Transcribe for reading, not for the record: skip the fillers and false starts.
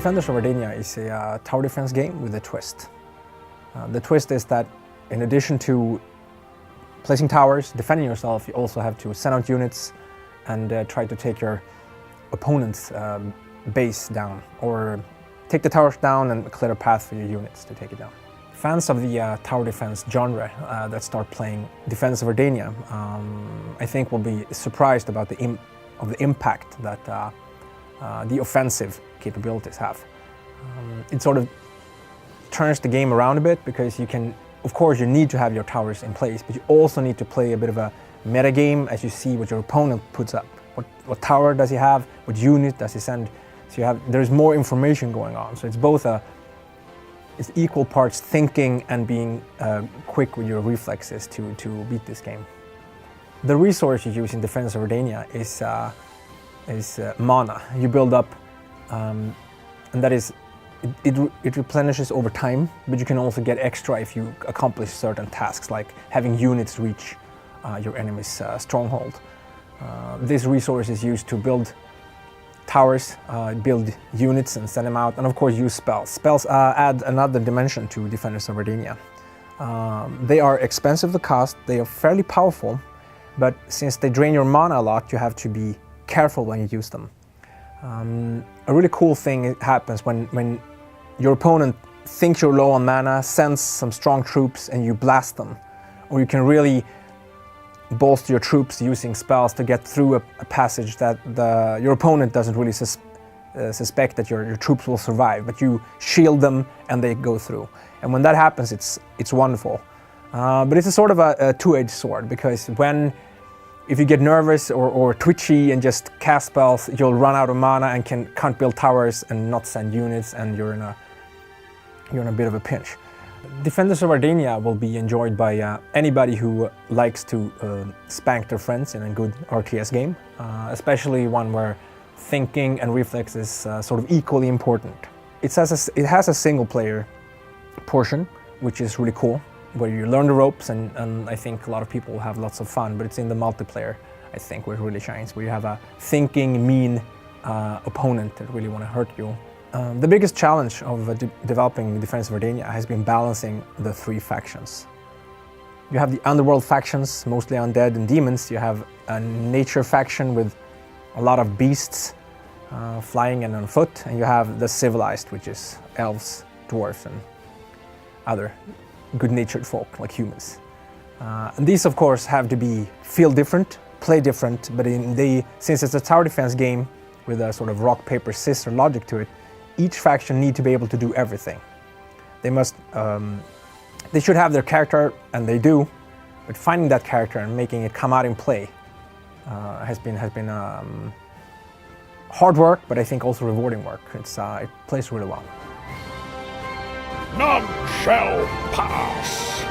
Defenders of Ardania is a tower defense game with a twist. The twist is that in addition to placing towers, defending yourself, you also have to send out units and try to take your opponent's base down, or take the towers down and clear a path for your units to take it down. Fans of the tower defense genre that start playing Defenders of Ardania, I think will be surprised about the impact that the offensive capabilities have. It sort of turns the game around a bit, because you can, of course, you need to have your towers in place, but you also need to play a bit of a meta game as you see what your opponent puts up. What tower does he have? What unit does he send? So there's more information going on. So it's both it's equal parts thinking and being quick with your reflexes to beat this game. The resource you use in Defenders of Ardania is mana. You build up, and that is, it replenishes over time, but you can also get extra if you accomplish certain tasks, like having units reach your enemy's stronghold. This resource is used to build towers, build units and send them out, and of course use spells. Spells add another dimension to Defenders of Ardania. They are expensive to cast, they are fairly powerful, but since they drain your mana a lot, you have to be careful when you use them. A really cool thing happens when your opponent thinks you're low on mana, sends some strong troops, and you blast them. Or you can really bolster your troops using spells to get through a passage that your opponent doesn't really suspect that your troops will survive, but you shield them and they go through. And when that happens, it's wonderful. But it's a sort of a two-edged sword, because if you get nervous or twitchy and just cast spells, you'll run out of mana and can't build towers and not send units, and you're in a bit of a pinch. Defenders of Ardania will be enjoyed by anybody who likes to spank their friends in a good RTS game, especially one where thinking and reflex is sort of equally important. It has a single player portion, which is really cool, where you learn the ropes, and I think a lot of people will have lots of fun, but it's in the multiplayer, I think, where it really shines, where you have a thinking, mean opponent that really want to hurt you. The biggest challenge of developing Defenders of Ardania has been balancing the three factions. You have the underworld factions, mostly undead and demons. You have a nature faction with a lot of beasts flying and on foot, and you have the civilized, which is elves, dwarves, and other good-natured folk like humans. And these, of course, have to feel different, play different, but since it's a tower defense game with a sort of rock, paper, scissors logic to it, each faction need to be able to do everything. They should have their character, and they do, but finding that character and making it come out in play has been hard work, but I think also rewarding work. It plays really well. None shall pass.